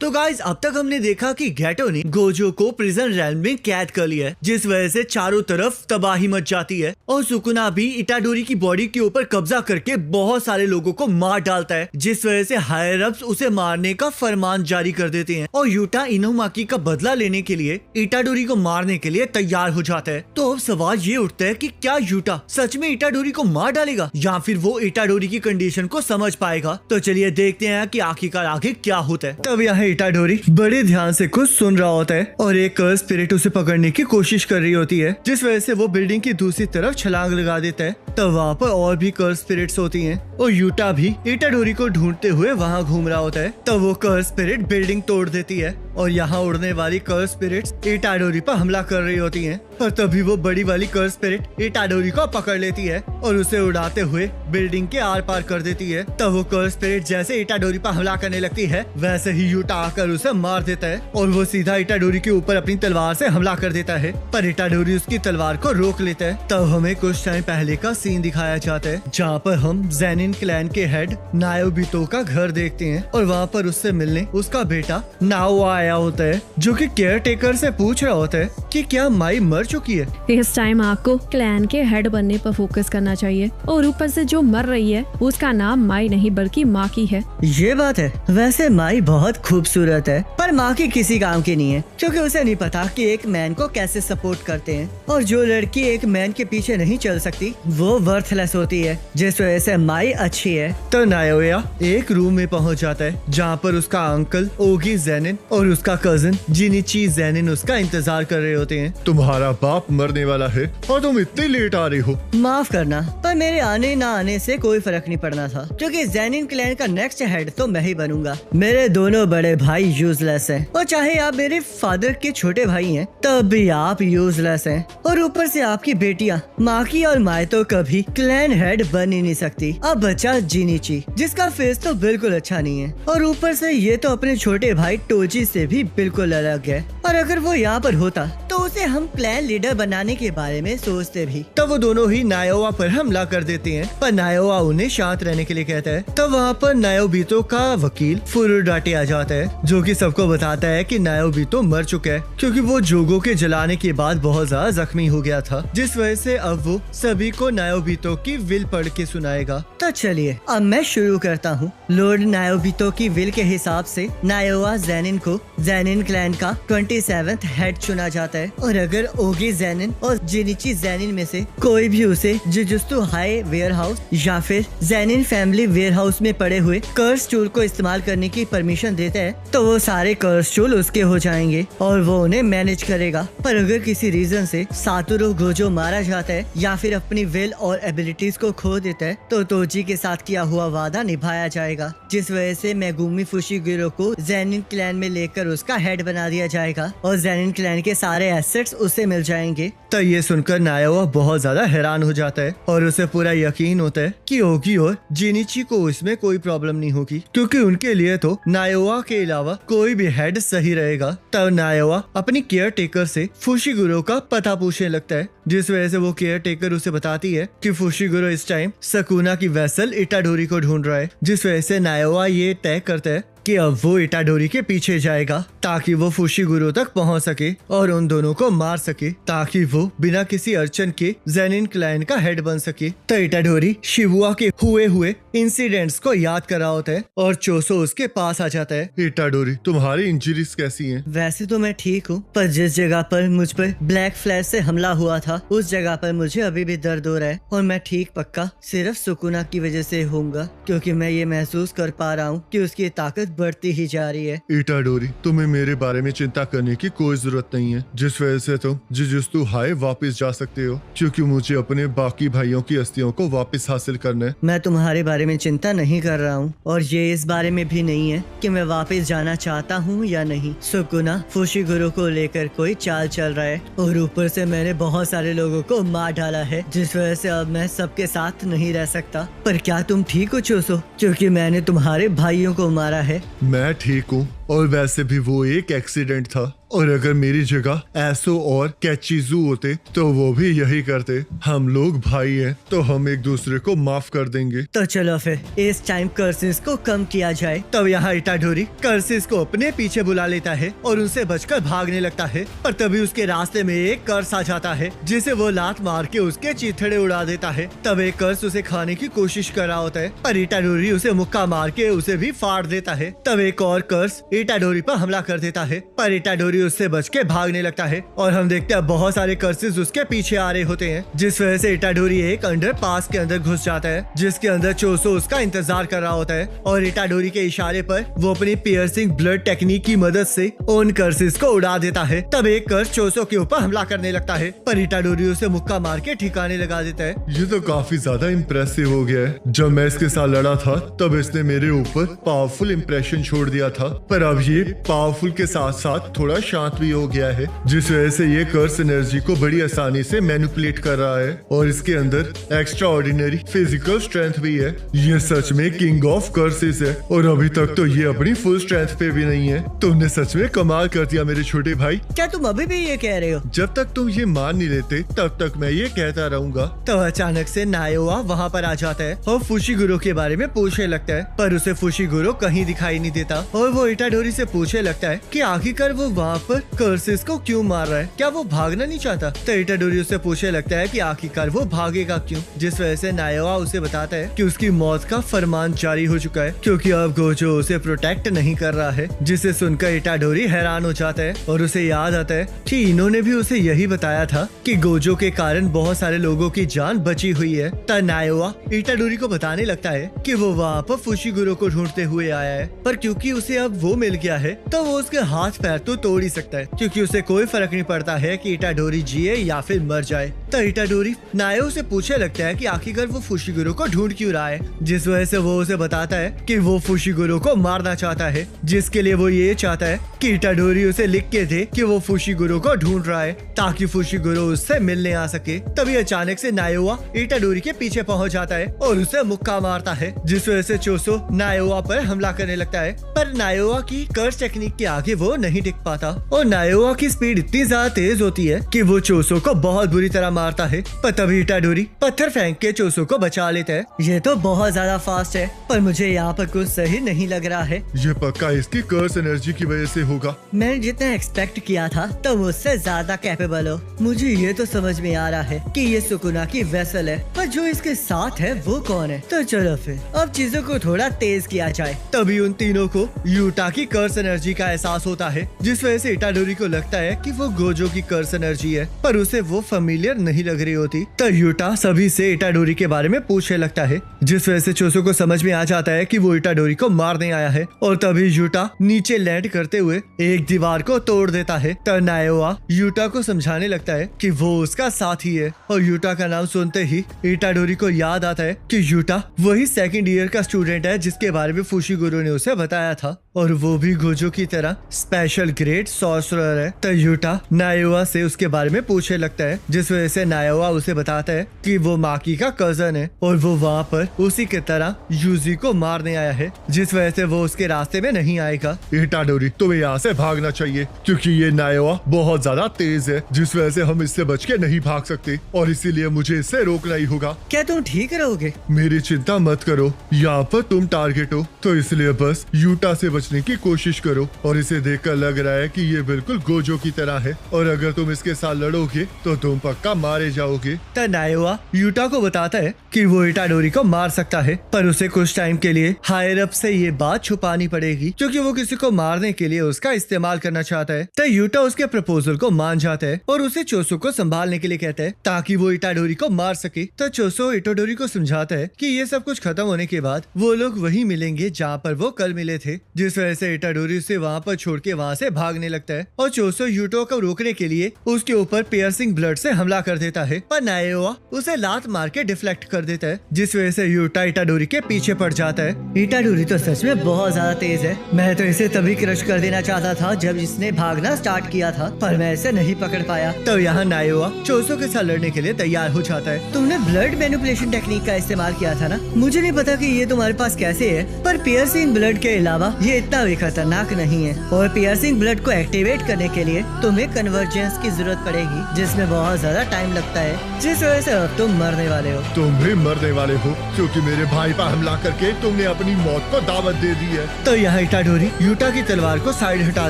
तो गाइज अब तक हमने देखा कि गेटो ने गोजो को प्रिजन रेल्म में कैद कर लिया है, जिस वजह से चारों तरफ तबाही मच जाती है और सुकुना भी इटाडोरी की बॉडी के ऊपर कब्जा करके बहुत सारे लोगों को मार डालता है, जिस वजह से हायर अप्स उसे मारने का फरमान जारी कर देते हैं और यूटा इनोमाकी का बदला लेने के लिए इटाडोरी को मारने के लिए तैयार हो जाता है। तो अब सवाल ये उठता है कि क्या यूटा सच में इटाडोरी को मार डालेगा या फिर वो इटाडोरी की कंडीशन को समझ पाएगा। तो चलिए देखते हैं कि आखिरकार आगे क्या होता है। तब यहाँ इटाडोरी बड़े ध्यान से कुछ सुन रहा होता है और एक कर्स स्पिरिट उसे पकड़ने की कोशिश कर रही होती है, जिस वजह से वो बिल्डिंग की दूसरी तरफ छलांग लगा देता है। तब वहाँ पर और भी कर्स स्पिरिट्स होती हैं और यूटा भी इटाडोरी को ढूंढते हुए वहाँ घूम रहा होता है। तब वो कर्स स्पिरिट बिल्डिंग तोड़ देती है और यहाँ उड़ने वाली कर्स स्पिरिट्स इटाडोरी पर हमला कर रही होती हैं। पर तभी वो बड़ी वाली कर्स स्पिरिट इटाडोरी को पकड़ लेती है और उसे उड़ाते हुए बिल्डिंग के आर पार कर देती है। तब वो कर्स स्पिरिट जैसे इटाडोरी पर हमला करने लगती है, वैसे ही यूटा आकर उसे मार देता है और वो सीधा इटाडोरी के ऊपर अपनी तलवार से हमला कर देता है, पर इटाडोरी उसकी तलवार को रोक लेता है। तब हमें कुछ टाइम पहले का सीन दिखाया जाता है, जहाँ पर हम ज़ेनिन क्लैन के हेड नायोबितो का घर देखते हैं और वहाँ पर उससे मिलने उसका बेटा नाओ आया होता है, जो कि केयर टेकर से पूछ रहा होता है कि क्या माई मर चुकी है। इस टाइम आपको क्लैन के हेड बनने पर फोकस करना चाहिए और ऊपर से जो मर रही है उसका नाम माई नहीं बल्कि माकी है। ये बात है, वैसे माई बहुत खूबसूरत है पर माकी किसी काम की नहीं है, क्योंकि उसे नहीं पता कि एक मैन को कैसे सपोर्ट करते हैं और जो लड़की एक मैन के पीछे नहीं चल सकती वो वर्थलेस होती है, जिस वजह से माई अच्छी है। तो नायोया एक रूम में पहुंच जाता है जहाँ पर उसका अंकल ओगी ज़ेनिन और उसका कजिन जिनिची ज़ेनिन उसका इंतजार कर रहे होते हैं। तुम्हारा बाप मरने वाला है और तुम इतनी लेट आ रही हो। माफ करना, पर मेरे आने ना आने से कोई फर्क नहीं पड़ना था, क्योंकि ज़ेनिन क्लैन का नेक्स्ट हेड तो मैं ही बनूंगा। मेरे दोनों बड़े भाई यूजलेस हैं और चाहे आप मेरे फादर के छोटे भाई हैं तब भी आप यूजलेस हैं, और ऊपर से आपकी बेटियां माकी और माई तो कभी क्लैन हेड बन ही नहीं सकती। अब बचा जिनिची, जिसका फेस तो बिल्कुल अच्छा नहीं है और ऊपर से ये तो अपने छोटे भाई टोजी से भी बिल्कुल अलग है, और अगर वो यहाँ पर होता तो उसे हम क्लैन लीडर बनाने के बारे में सोचते भी। तब वो दोनों ही नायोवा पर हमला कर देते हैं, पर नायोवा उन्हें शांत रहने के लिए कहता है। तब वहाँ पर नायोबितो का वकील फुरुडाटे आ जाता है, जो कि सबको बताता है कि नायोबितो मर चुका है, क्योंकि वो जोगो के जलाने के बाद बहुत ज्यादा जख्मी हो गया था, जिस वजह से अब वो सभी को नायोबितो की विल पढ़ के सुनाएगा। तो चलिए अब मैं शुरू करता हूँ। लॉर्ड नायोबितो की विल के हिसाब से नायोवा ज़ेनिन को ज़ेनिन क्लैन का 27th हेड चुना जाता है, और अगर ओगी ज़ेनिन और जिनिची ज़ेनिन में से कोई भी उसे जुजुत्सु हाई वेयरहाउस या फिर ज़ेनिन फैमिली वेयरहाउस में पड़े हुए कर्स टूल को इस्तेमाल करने की परमिशन देता है तो वो सारे कर्स टूल उसके हो जाएंगे और वो उन्हें मैनेज करेगा। पर अगर किसी रीजन से सातोरू गोजो मारा जाता है या फिर अपनी विल और एबिलिटीज को खो देता है तो तोजी के साथ किया हुआ वादा निभाया जाएगा, जिस वजह से मेगुमी फुशिगिरो को ज़ेनिन क्लैन में लेकर उसका हेड बना दिया जाएगा और ज़ेनिन क्लैन के सारे एसेट्स उसे मिल जाएंगे। तो ये सुनकर नायोवा बहुत ज्यादा हैरान हो जाता है और उसे पूरा यकीन होता है कि ओगी और जिनिची को इसमें कोई प्रॉब्लम नहीं होगी, क्योंकि उनके लिए तो नायोवा के अलावा कोई भी हेड सही रहेगा। तब नायोवा अपनी केयर टेकर से फुशिगिरो का पता पूछने लगता है, जिस वजह से वो केयर टेकर उसे बताती है कि फुशिगिरो इस टाइम सकुना की वेसल इटाडोरी को ढूंढ रहा है, जिस वजह से नायोवा ये तय करता है कि अब वो इटाडोरी के पीछे जाएगा ताकि वो फुशिगिरो तक पहुंच सके और उन दोनों को मार सके, ताकि वो बिना किसी अड़चन के ज़ेनिन क्लैन का हेड बन सके। तो इटाडोरी शिबुया के हुए इंसिडेंट्स को याद कर रहा होता है और चोसो उसके पास आ जाता है। इटाडोरी, तुम्हारी इंजरीज कैसी हैं? वैसे तो मैं ठीक हूँ, पर जिस जगह पर मुझ पर ब्लैक फ्लैश से हमला हुआ था उस जगह पर मुझे अभी भी दर्द हो रहा है, और मैं ठीक पक्का सिर्फ सुकुना की वजह से होऊंगा, क्योंकि मैं ये महसूस कर पा रहा हूँ कि उसकी ताकत बढ़ती ही जा रही है। इटाडोरी, तुम्हें मेरे बारे में चिंता करने की कोई जरूरत नहीं है, जिस वजह से तुम जुजुत्सु हाई वापस जा सकते हो, क्योंकि मुझे अपने बाकी भाइयों की अस्थियों को वापस हासिल करना है। मैं तुम्हारे बारे में चिंता नहीं कर रहा हूँ, और ये इस बारे में भी नहीं है कि मैं वापस जाना चाहता हूँ या नहीं। सुकुना फुशिगिरो को लेकर कोई चाल चल रहा है और ऊपर से मैंने बहुत सारे लोगों को मार डाला है, जिस वजह से अब मैं सबके साथ नहीं रह सकता। पर क्या तुम ठीक हो चोसो, क्योंकि मैंने तुम्हारे भाइयों को मारा है? मैं ठीक हूँ, और वैसे भी वो एक एक्सीडेंट था। और अगर मेरी जगह एसो और कैचीजू होते तो वो भी यही करते। हम लोग भाई हैं तो हम एक दूसरे को माफ कर देंगे। तो चलो फिर इस टाइम कर्सिस को कम किया जाए। तब यहाँ इटाडोरी कर्सिस को अपने पीछे बुला लेता है और उनसे बचकर भागने लगता है, पर तभी उसके रास्ते में एक कर्स आ जाता है जिसे वो लात मार के उसके चीथड़े उड़ा देता है। तब एक कर्स उसे खाने की कोशिश कर रहा होता है, पर इटाडोरी उसे मुक्का मार के उसे भी फाड़ देता है। तब एक और कर्स इटाडोरी पर हमला कर देता है, पर इटाडोरी उससे बच के भागने लगता है और हम देखते हैं बहुत सारे कर्सेस उसके पीछे आ रहे होते हैं, जिस वजह से इटाडोरी एक अंडरपास के अंदर घुस जाता है, जिसके अंदर चोसो उसका इंतजार कर रहा होता है और इटाडोरी के इशारे पर वो अपनी पियर्सिंग ब्लड टेक्निक की मदद से उन कर्सेस को उड़ा देता है। तब एक कर्स चोसो के ऊपर हमला करने लगता है, पर इटाडोरी उसे मुक्का मार के ठिकाने लगा देता है। ये तो काफी ज्यादा इम्प्रेसिव हो गया है। जब मैं इसके साथ लड़ा था तब इसने मेरे ऊपर पावरफुल इम्प्रेशन छोड़ दिया था, पर अब ये पावरफुल के साथ साथ थोड़ा शांत भी हो गया है, जिस वजह से ये कर्स एनर्जी को बड़ी आसानी से मैनिपुलेट कर रहा है और इसके अंदर एक्स्ट्रा ऑर्डिनरी फिजिकल स्ट्रेंथ भी है। ये सच में किंग ऑफ कर्सेस है और अभी तक तो ये अपनी फुल स्ट्रेंथ पे भी नहीं है। तुमने सच में कमाल कर दिया मेरे छोटे भाई। क्या तुम अभी भी ये कह रहे हो? जब तक तुम ये मान नहीं लेते तब तक मैं ये कहता रहूंगा। तो अचानक से नायोआ वहाँ पर आ जाता है और फुशिगुरो के बारे में पूछने लगता है, पर उसे फुशिगुरो कहीं दिखाई नहीं देता और वो इटाडोरी से पूछने लगता है कि आखिरकार वो वहाँ पर कर्सेस को क्यों मार रहा है, क्या वो भागना नहीं चाहता? तो इटाडोरी उससे पूछने लगता है कि आखिरकार वो भागेगा क्यों, जिस वजह से नायोआ उसे बताता है कि उसकी मौत का फरमान जारी हो चुका है क्योंकि अब गोजो उसे प्रोटेक्ट नहीं कर रहा है, जिसे सुनकर इटाडोरी हैरान हो जाता है और उसे याद आता है कि इन्होंने भी उसे यही बताया था कि गोजो के कारण बहुत सारे लोगों की जान बची हुई है। तब नायोआ इटाडोरी को बताने लगता है कि वो वहाँ पर फुशिगुरो को ढूंढते हुए आया है, पर क्योंकि उसे अब वो मिल गया है तो वो उसके हाथ पैर तो तोड़ ही सकता है, क्योंकि उसे कोई फर्क नहीं पड़ता है कि इटाडोरी जिए या फिर मर जाए। तो इटाडोरी नायो से पूछने लगता है कि आखिरकार वो फुशिगुरो को ढूंढ क्यों रहा है, जिस वजह से वो उसे बताता है कि वो फुशिगुरो को मारना चाहता है, जिसके लिए वो ये चाहता है कि इटाडोरी उसे लिख के दे कि वो फुशिगुरो को ढूंढ रहा है ताकि फुशिगुरो उससे मिलने आ सके। तभी अचानक से नायोआ इटाडोरी के पीछे पहुंच जाता है और उसे मुक्का मारता है, जिस वजह से चोसो नायोआ पर हमला करने लगता है, पर नायोआ की कर्स टेक्निक के आगे वो नहीं टिक पाता और नायोआ की स्पीड इतनी ज्यादा तेज होती है कि वो चोसो को बहुत बुरी तरह मारता है। पर तभी इटाडोरी पत्थर फेंक के चोसो को बचा लेता है। ये तो बहुत ज्यादा फास्ट है, पर मुझे यहाँ पर कुछ सही नहीं लग रहा है। ये पक्का इसकी कर्स एनर्जी की वजह से होगा। मैंने जितना एक्सपेक्ट किया था तो मुझसे ज्यादा कैपेबल हो। मुझे ये तो समझ में आ रहा है कि ये सुकुना की वेसल है, पर जो इसके साथ है वो कौन है? तो चलो फिर अब चीजों को थोड़ा तेज किया जाए। तभी उन तीनों को यूटा की कर्स एनर्जी का एहसास होता है, जिस वजह से इटाडोरी को लगता है कि वो गोजो की कर्स एनर्जी है, पर उसे वो फेमिलियर नहीं लग रही होती। तो यूटा सभी से इटाडोरी के बारे में पूछने लगता है, जिस वजह से चोसो को समझ में आ जाता है कि वो इटाडोरी को मारने आया है और तभी यूटा नीचे लैंड करते हुए एक दीवार को तोड़ देता है। तो नायोआ यूटा को समझाने लगता है कि वो उसका साथी है और यूटा का नाम सुनते ही इटाडोरी को याद आता है कि यूटा वही सेकंड ईयर का स्टूडेंट है जिसके बारे में फुशिगुरो ने उसे बताया था और वो भी गोजो की तरह स्पेशल ग्रेट सॉर्सरर है। तो यूटा नायोआ से उसके बारे में पूछने लगता है, जिस वजह से नायोआ उसे बताता है कि वो माकी का कजन है और वो वहाँ पर उसी की तरह यूजी को मारने आया है, जिस वजह से वो उसके रास्ते में नहीं आएगा। इटाडोरी तुम्हें यहाँ से भागना चाहिए क्योंकि ये नायोआ बहुत ज्यादा तेज है, जिस वजह से हम इससे बच के नहीं भाग सकते और इसीलिए मुझे इससे रोकना ही होगा। क्या तुम ठीक रहोगे? मेरी चिंता मत करो, यहाँ पर तुम टारगेट हो तो इसलिए बस यूटा से बचने की कोशिश करो और इसे देखकर लग रहा है कि ये बिल्कुल गोजो की तरह है और अगर तुम इसके साथ लड़ोगे तो तुम पक्का मारे जाओगे। तो नायोआ यूटा को बताता है कि वो इटाडोरी को मार सकता है, पर उसे कुछ टाइम के लिए हायर अप से ये बात छुपानी पड़ेगी क्योंकि वो किसी को मारने के लिए उसका इस्तेमाल करना चाहता है। तो यूटा उसके प्रपोजल को मान जाता है और उसे चोसो को संभालने के लिए कहता है ताकि वो इटाडोरी को मार सके। तो चोसो इटाडोरी को समझाता है कि ये सब कुछ खत्म होने के बाद वो लोग वही मिलेंगे जहाँ पर वो कल मिले थे, जिस वजह से इटाडोरी उसे वहाँ पर छोड़ के वहाँ से भागने लगता है और चोसो यूटो को रोकने के लिए उसके ऊपर पियर्सिंग ब्लड से हमला कर कर देता है, पर नायोआ उसे लात मार के डिफ्लेक्ट कर देता है, जिस वजह से यूटा इटाडोरी के पीछे पड़ जाता है। इटाडोरी तो सच में बहुत ज्यादा तेज है। मैं तो इसे तभी क्रश कर देना चाहता था जब इसने भागना स्टार्ट किया था, पर मैं इसे नहीं पकड़ पाया। तो यहाँ नायोआ चोसो के साथ लड़ने के लिए तैयार हो जाता है। तुमने ब्लड मैनिपुलेशन टेक्निक का इस्तेमाल किया था ना? मुझे नहीं पता कि ये तुम्हारे पास कैसे है, पर पियर्सिंग ब्लड के अलावा ये इतना भी खतरनाक नहीं है। और पियर्सिंग ब्लड को एक्टिवेट करने के लिए तुम्हें कन्वर्जेंस की जरूरत पड़ेगी, जिसमें बहुत ज्यादा टाइम लगता है, जिस वजह से अब तुम मरने वाले हो। तुम भी मरने वाले हो, क्योंकि मेरे भाई पर हमला करके तुमने अपनी मौत को दावत दे दी है। तो यहाँ इटाडोरी यूटा की तलवार को साइड हटा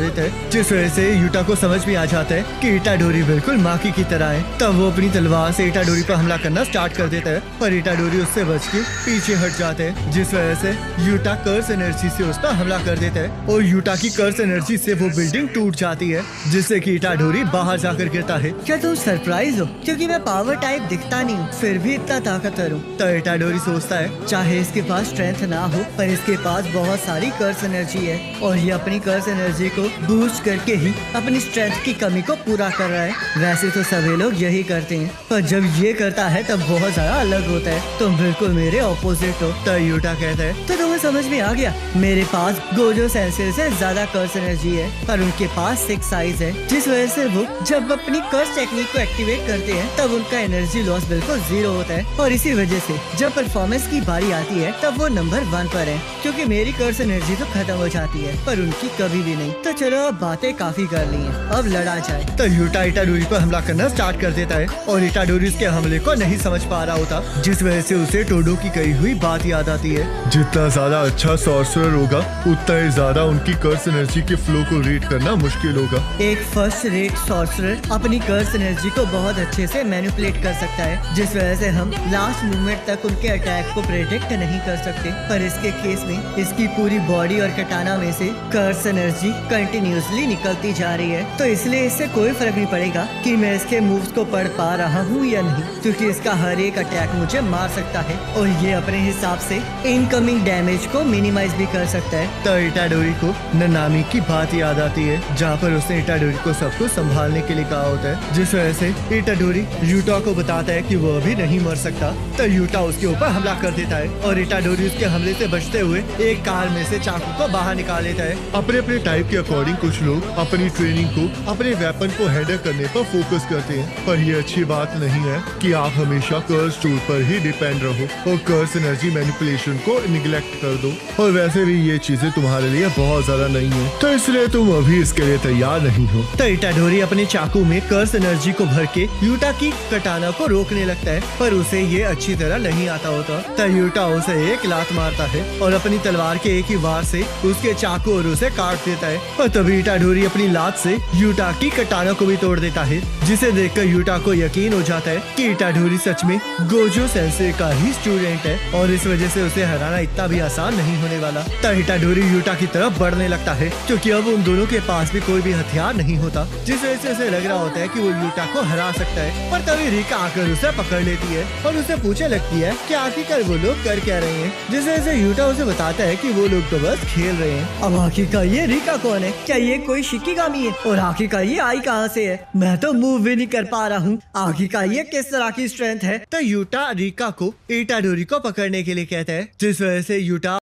देता है, जिस वजह से यूटा को समझ में आ जाता है कि इटाडोरी बिल्कुल माकी की तरह है। तब वो अपनी तलवार से इटाडोरी पर हमला करना स्टार्ट कर देता है, पर इटाडोरी उससे बच के पीछे हट जाते हैं, जिस वजह से यूटा कर्स एनर्जी से उस पर हमला कर देता है और यूटा की कर्स एनर्जी से वो बिल्डिंग टूट जाती है, जिससे कि इटाडोरी बाहर जाकर गिरता है। क्या तुम सरप्राइज हो क्योंकि मैं पावर टाइप दिखता नहीं हूँ, फिर भी इतना ताकतवर हूँ? तो इटाडोरी सोचता है चाहे इसके पास स्ट्रेंथ ना हो, पर इसके पास बहुत सारी कर्स एनर्जी है और ये अपनी कर्स एनर्जी को बूस्ट करके ही अपनी स्ट्रेंथ की कमी को पूरा कर रहा है। वैसे तो सभी लोग यही करते हैं, पर जब ये करता है तब बहुत ज्यादा अलग होता है। तुम बिल्कुल मेरे ऑपोजिट हो। तो यूटा कहता है तो तुम्हें समझ में आ गया, मेरे पास गोजो सेंसेस से ज्यादा कर्स एनर्जी है, पर उनके पास 6 साइज है, जिस वजह से वो जब अपनी कर्स टेक्निक को एक्टिवेट करते हैं तब उनका एनर्जी लॉस बिल्कुल 0 होता है। और इसी वजह से जब परफॉर्मेंस की बारी आती है तब वो नंबर 1 पर है, क्योंकि मेरी कर्स एनर्जी तो खत्म हो जाती है पर उनकी कभी भी नहीं। तो चलो अब बातें काफी कर ली हैं, अब लड़ा जाए। तो यूटा इटाडोरी पर हमला करना स्टार्ट कर देता है और इटाडोरी उसके हमले को नहीं समझ पा रहा होता, जिस वजह से उसे टोडो की कही हुई बात याद आती है। जितना ज्यादा अच्छा सॉर्सरर होगा, उतना ही ज्यादा उनकी कर्स एनर्जी के फ्लो को रीड करना मुश्किल होगा। एक फर्स्ट रेट सॉर्सरर अपनी कर्स एनर्जी को बहुत अच्छे से मैनिपुलेट कर सकता है, जिस वजह से हम लास्ट मोमेंट तक उनके अटैक को प्रेडिक्ट नहीं कर सकते। पर इसके केस में इसकी पूरी बॉडी और कटाना में से कर्स एनर्जी कंटिन्यूसली निकलती जा रही है, तो इसलिए इससे कोई फर्क नहीं पड़ेगा कि मैं इसके मूव्स को पढ़ पा रहा हूँ या नहीं, क्योंकि इसका हर एक अटैक मुझे मार सकता है और ये अपने हिसाब से इनकमिंग डैमेज को मिनिमाइज भी कर सकता है। तो इटाडोरी को ननामी की बात याद आती है, जहाँ पर उसने इटाडोरी को सब कुछ संभालने के लिए कहा होता है, जिस वजह से इटाडोरी यूटा को बताता है कि वो अभी नहीं मर सकता। तो यूटा उसके ऊपर हमला कर देता है और इटाडोरी उसके हमले से बचते हुए एक कार में से चाकू को बाहर निकाल लेता है। अपने अपने टाइप के अकॉर्डिंग कुछ लोग अपनी ट्रेनिंग को, अपने वेपन को हैंडल करने पर फोकस करते हैं, पर ये अच्छी बात नहीं है कि आप हमेशा कर्स टूल पर ही डिपेंड रहो और कर्स एनर्जी मैनिपुलेशन को निगलेक्ट कर दो। और वैसे भी ये चीजें तुम्हारे लिए बहुत ज्यादा नहीं है, तो इसलिए तुम अभी इसके लिए तैयार नहीं हो। तो इटाडोरी अपने चाकू में कर्स एनर्जी को भर के यूटा की कटाना को रोकने लगता है, पर उसे ये अच्छी तरह नहीं आता होता। तो यूटा उसे एक लात मारता है और अपनी तलवार के एक ही वार से उसके चाकू और उसे काट देता है। और तभी इटाडोरी अपनी लात से यूटा की कटाना को भी तोड़ देता है, जिसे देखकर यूटा को यकीन हो जाता है कि इटाडोरी सच में गोजो सेंसे का ही स्टूडेंट है और इस वजह से उसे हराना इतना भी आसान नहीं होने वाला। तो इटाडोरी यूटा की तरफ बढ़ने लगता है, क्योंकि अब उन दोनों के पास भी कोई भी हथियार नहीं होता, जिस वजह से उसे लग रहा होता है कि वो यूटा को हरा सकता है। पर तभी रिका आकर उसे पकड़ लेती है और उसे पूछने लगती है कि आखिरकार वो लोग कर क्या रहे हैं, जिस वजह से यूटा उसे बताता है कि वो लोग तो बस खेल रहे हैं। अब आखिरकार ये रिका कौन है? क्या ये कोई शिकिगामी है? और आखिरकार ये आई कहाँ से है? मैं तो मूव भी नहीं कर पा रहा हूँ। आखिरकार ये किस तरह की स्ट्रेंथ है? तो यूटा रिका को इटाडोरी को पकड़ने के लिए कहता है, जिस वजह से यूटा